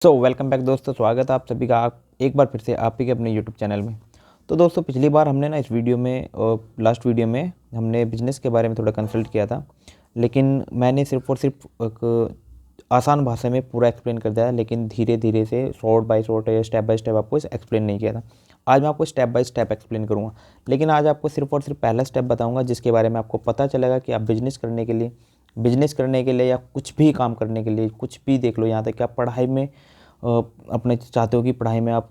Welcome back दोस्तों, स्वागत है आप सभी का एक बार फिर से आप ही के अपने यूट्यूब चैनल में। तो दोस्तों, पिछली बार हमने ना इस वीडियो में और लास्ट वीडियो में हमने बिजनेस के बारे में थोड़ा कंसल्ट किया था, लेकिन मैंने सिर्फ और सिर्फ एक आसान भाषा में पूरा एक्सप्लेन कर दिया, लेकिन धीरे धीरे से शॉर्ट बाय शॉर्ट या स्टेप बाय स्टेप आपको एक्सप्लेन नहीं किया था। आज मैं आपको स्टेप बाय स्टेप एक्सप्लेन करूँगा, लेकिन आज आपको सिर्फ और सिर्फ पहला स्टेप बताऊँगा जिसके बारे में आपको पता चलेगा कि आप बिजनेस करने के लिए या कुछ भी काम करने के लिए, कुछ भी देख लो, यहाँ तक कि आप पढ़ाई में अपने चाहते हो कि पढ़ाई में आप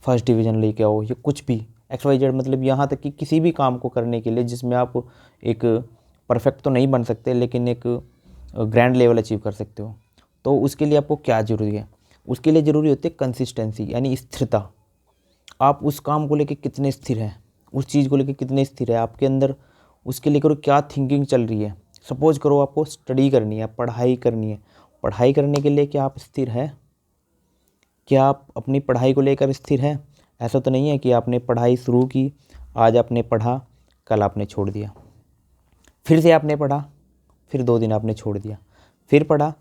फर्स्ट डिवीज़न लेके आओ, या कुछ भी XYZ, मतलब यहाँ तक कि किसी भी काम को करने के लिए जिसमें आप एक परफेक्ट तो नहीं बन सकते लेकिन एक ग्रैंड लेवल अचीव कर सकते हो। तो उसके लिए आपको क्या ज़रूरी है? उसके लिए ज़रूरी होती है कंसिस्टेंसी, यानी स्थिरता। आप उस काम को लेके कितने स्थिर हैं, उस चीज़ को लेके कितने स्थिर है आपके अंदर, उसके लेकर क्या थिंकिंग चल रही है। सपोज़ करो आपको स्टडी करनी है, पढ़ाई करनी है। पढ़ाई करने के लिए क्या आप स्थिर हैं? क्या आप अपनी पढ़ाई को लेकर स्थिर हैं? ऐसा तो नहीं है कि आपने पढ़ाई शुरू की, आज आपने पढ़ा, कल आपने छोड़ दिया, फिर से आपने पढ़ा, फिर 2 दिन आपने छोड़ दिया, फिर पढ़ा,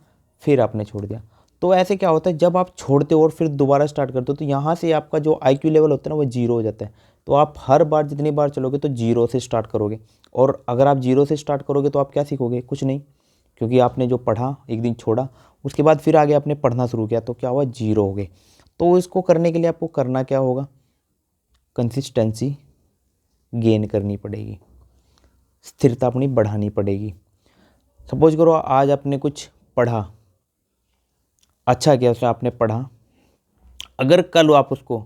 फिर आपने छोड़ दिया। तो ऐसे क्या होता है, जब आप छोड़ते हो और फिर दोबारा स्टार्ट करते हो तो यहाँ से आपका जो IQ लेवल होता है ना, वो जीरो हो जाता है। तो आप हर बार जितनी बार चलोगे तो जीरो से स्टार्ट करोगे, और अगर आप जीरो से स्टार्ट करोगे तो आप क्या सीखोगे? कुछ नहीं, क्योंकि आपने जो पढ़ा एक दिन छोड़ा, उसके बाद फिर आगे आपने पढ़ना शुरू किया, तो क्या हुआ? जीरो हो गए। तो इसको करने के लिए आपको करना क्या होगा? कंसिस्टेंसी गेन करनी पड़ेगी, स्थिरता अपनी बढ़ानी पड़ेगी। सपोज करो आज आपने कुछ पढ़ा, अच्छा किया उसने, आपने पढ़ा। अगर कल आप उसको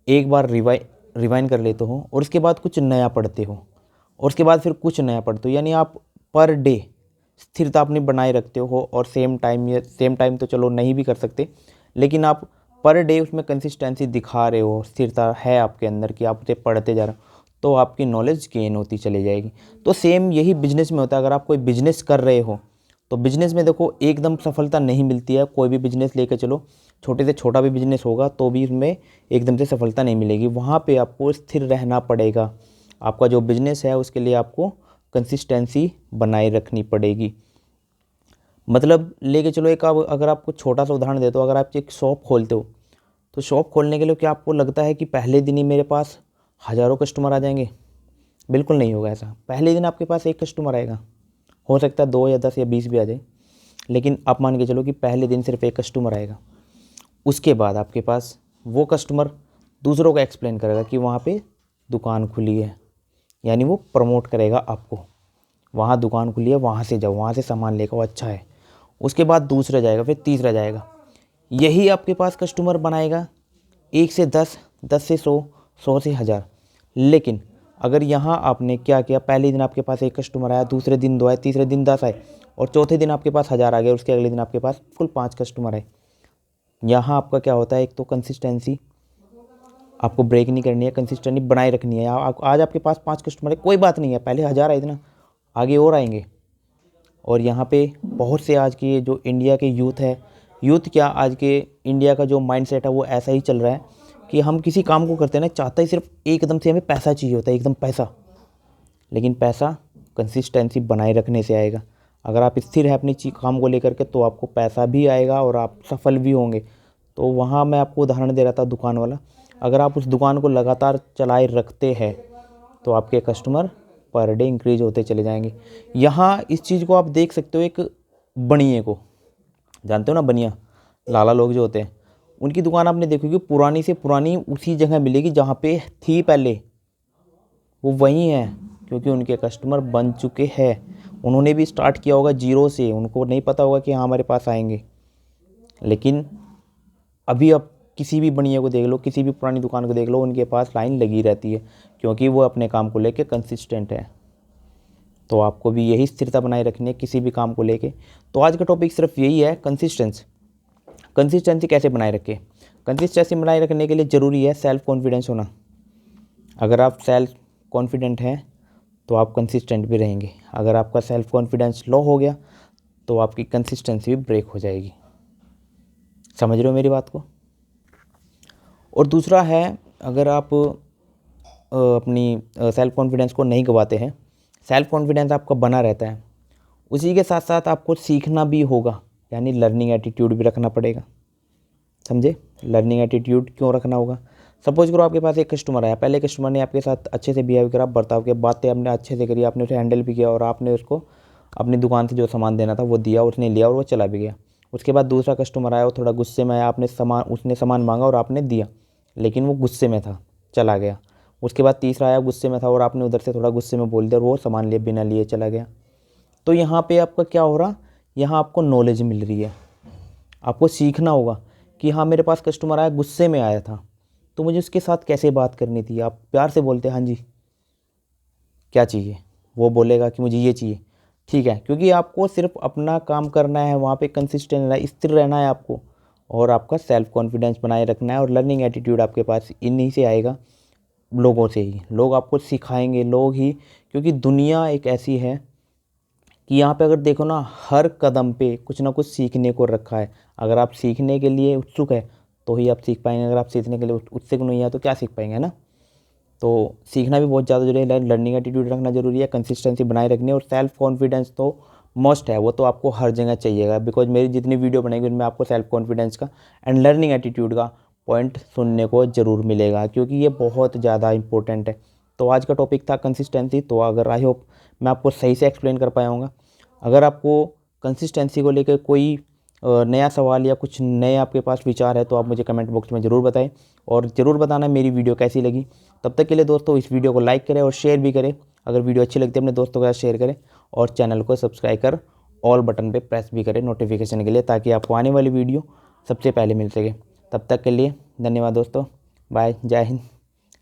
एक बार रिवाइंड कर लेते हो और उसके बाद कुछ नया पढ़ते हो और उसके बाद फिर कुछ नया पढ़ते हो, यानी आप पर डे स्थिरता अपनी बनाए रखते हो, और सेम टाइम तो चलो नहीं भी कर सकते, लेकिन आप पर डे उसमें कंसिस्टेंसी दिखा रहे हो, स्थिरता है आपके अंदर कि आप उसे पढ़ते जा रहे हो, तो आपकी नॉलेज गेन होती चली जाएगी। तो सेम यही बिजनेस में होता है। अगर आप कोई बिजनेस कर रहे हो तो बिजनेस में देखो, एकदम सफलता नहीं मिलती है। कोई भी बिजनेस लेके चलो, छोटे से छोटा भी बिजनेस होगा तो भी उसमें एकदम से सफलता नहीं मिलेगी। वहाँ पे आपको स्थिर रहना पड़ेगा। आपका जो बिजनेस है उसके लिए आपको कंसिस्टेंसी बनाए रखनी पड़ेगी। मतलब लेके चलो, एक अगर आपको छोटा सा उदाहरण देता हूँ, अगर आप एक शॉप खोलते हो तो शॉप खोलने के लिए क्या आपको लगता है कि पहले दिन ही मेरे पास हज़ारों कस्टमर आ जाएंगे? बिल्कुल नहीं होगा ऐसा। पहले दिन आपके पास एक कस्टमर आएगा, हो सकता है 2 या 10 या 20 भी आ जाए, लेकिन आप मान के चलो कि पहले दिन सिर्फ एक कस्टमर आएगा। उसके बाद आपके पास वो कस्टमर दूसरों को एक्सप्लेन करेगा कि वहाँ पे दुकान खुली है, यानी वो प्रमोट करेगा आपको, वहाँ दुकान खुली है, वहाँ से जाओ, वहाँ से सामान लेकर, वो अच्छा है। उसके बाद दूसरा जाएगा, फिर तीसरा जाएगा। यही आपके पास कस्टमर बनाएगा 1 से 10, 10 से 100, 100 से 1000। लेकिन अगर यहाँ आपने क्या किया, पहले दिन आपके पास एक कस्टमर आया, दूसरे दिन 2 आए, तीसरे दिन 10 आए, और चौथे दिन आपके पास 1000 आ गए, उसके अगले दिन आपके पास कुल 5 कस्टमर आए। यहाँ आपका क्या होता है, एक तो कंसिस्टेंसी आपको ब्रेक नहीं करनी है, कंसिस्टेंसी बनाए रखनी है। आज आपके पास 5 कस्टमर है, कोई बात नहीं है, पहले 1000 आए थे ना, आगे और आएंगे। और यहाँ पे बहुत से आज के जो इंडिया के यूथ क्या, आज के इंडिया का जो माइंडसेट है वो ऐसा ही चल रहा है कि हम किसी काम को करते हैं ना, चाहते ही सिर्फ एकदम से हमें पैसा चाहिए होता है, एकदम पैसा। लेकिन पैसा कंसिस्टेंसी बनाए रखने से आएगा। अगर आप स्थिर हैं अपनी काम को लेकर के तो आपको पैसा भी आएगा और आप सफल भी होंगे। तो वहाँ मैं आपको उदाहरण दे रहा था दुकान वाला। अगर आप उस दुकान को लगातार चलाए रखते हैं तो आपके कस्टमर पर डे इंक्रीज होते चले जाएंगे। यहाँ इस चीज़ को आप देख सकते हो, एक बनिए को जानते हो ना, बनिया लाला लोग जो होते हैं, उनकी दुकान आपने देखोगे पुरानी से पुरानी उसी जगह मिलेगी जहाँ पे थी पहले, वो वहीं है, क्योंकि उनके कस्टमर बन चुके हैं। उन्होंने भी स्टार्ट किया होगा जीरो से, उनको नहीं पता होगा कि हाँ हमारे पास आएंगे। लेकिन अभी आप किसी भी बनिया को देख लो, किसी भी पुरानी दुकान को देख लो, उनके पास लाइन लगी रहती है, क्योंकि वो अपने काम को लेके कंसिस्टेंट है। तो आपको भी यही स्थिरता बनाए रखनी है किसी भी काम को लेके। तो आज का टॉपिक सिर्फ यही है, कंसिस्टेंसी कैसे बनाए रखें। कंसिस्टेंसी बनाए रखने के लिए ज़रूरी है सेल्फ कॉन्फिडेंस होना। अगर आप सेल्फ कॉन्फिडेंट हैं तो आप कंसिस्टेंट भी रहेंगे। अगर आपका सेल्फ कॉन्फिडेंस लो हो गया तो आपकी कंसिस्टेंसी भी ब्रेक हो जाएगी। समझ रहे हो मेरी बात को? और दूसरा है, अगर आप अपनी सेल्फ कॉन्फिडेंस को नहीं गंवाते हैं, सेल्फ कॉन्फिडेंस आपका बना रहता है, उसी के साथ साथ आपको सीखना भी होगा, यानी लर्निंग एटीट्यूड भी रखना पड़ेगा। समझे। लर्निंग एटीट्यूड क्यों रखना होगा। सपोज करो आपके पास एक कस्टमर आया, पहले कस्टमर ने आपके साथ अच्छे से बिहेव करा, बर्ताव के बातें आपने अच्छे से करी, आपने उसे हैंडल भी किया और आपने उसको अपनी दुकान से जो सामान देना था वो दिया, उसने लिया और वो चला भी गया। उसके बाद दूसरा कस्टमर आया, वो थोड़ा गुस्से में आया, उसने सामान मांगा और आपने दिया, लेकिन वो गुस्से में था, चला गया। उसके बाद तीसरा आया, गुस्से में था और आपने उधर से थोड़ा गुस्से में बोल दिया और वो सामान लिए बिना लिए चला गया। तो यहाँ पे आपका क्या हो रहा, यहाँ आपको नॉलेज मिल रही है। आपको सीखना होगा कि हाँ मेरे पास कस्टमर आया, गुस्से में आया था, तो मुझे उसके साथ कैसे बात करनी थी। आप प्यार से बोलते हाँ जी क्या चाहिए, वो बोलेगा कि मुझे ये चाहिए, ठीक है, क्योंकि आपको सिर्फ अपना काम करना है, वहाँ पे कंसिस्टेंट रहना है, स्थिर रहना है आपको, और आपका सेल्फ कॉन्फिडेंस बनाए रखना है। और लर्निंग एटीट्यूड आपके पास इन्हीं से आएगा, लोगों से ही। लोग आपको सिखाएंगे, लोग ही, क्योंकि दुनिया एक ऐसी है कि यहाँ पे अगर देखो ना, हर कदम पे कुछ ना कुछ सीखने को रखा है। अगर आप सीखने के लिए उत्सुक है तो ही आप सीख पाएंगे, अगर आप सीखने के लिए उत्सुक नहीं है तो क्या सीख पाएंगे, है ना। तो सीखना भी बहुत ज़्यादा जरूरी है, लर्निंग एटीट्यूड रखना जरूरी है, कंसिस्टेंसी बनाए रखनी है, और सेल्फ कॉन्फिडेंस तो मस्ट है, वो तो आपको हर जगह चाहिएगा। बिकॉज मेरी जितनी वीडियो बनेगी उनमें आपको सेल्फ कॉन्फिडेंस का एंड लर्निंग एटीट्यूड का पॉइंट सुनने को ज़रूर मिलेगा, क्योंकि ये बहुत ज़्यादा इंपॉर्टेंट है। तो आज का टॉपिक था कंसिस्टेंसी। तो अगर आई होप मैं आपको सही से एक्सप्लेन कर पाया हूँगा। अगर आपको कंसिस्टेंसी को लेकर कोई नया सवाल या कुछ नए आपके पास विचार है तो आप मुझे कमेंट बॉक्स में ज़रूर बताएं, और ज़रूर बताना मेरी वीडियो कैसी लगी। तब तक के लिए दोस्तों इस वीडियो को लाइक करें और शेयर भी करें। अगर वीडियो अच्छी लगती है अपने दोस्तों के साथ शेयर करें, और चैनल को सब्सक्राइब कर ऑल बटन पे प्रेस भी करें नोटिफिकेशन के लिए, ताकि आपको आने वाली वीडियो सबसे पहले मिल सके। तब तक के लिए धन्यवाद दोस्तों, बाय, जय हिंद,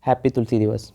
हैप्पी तुलसी दिवस।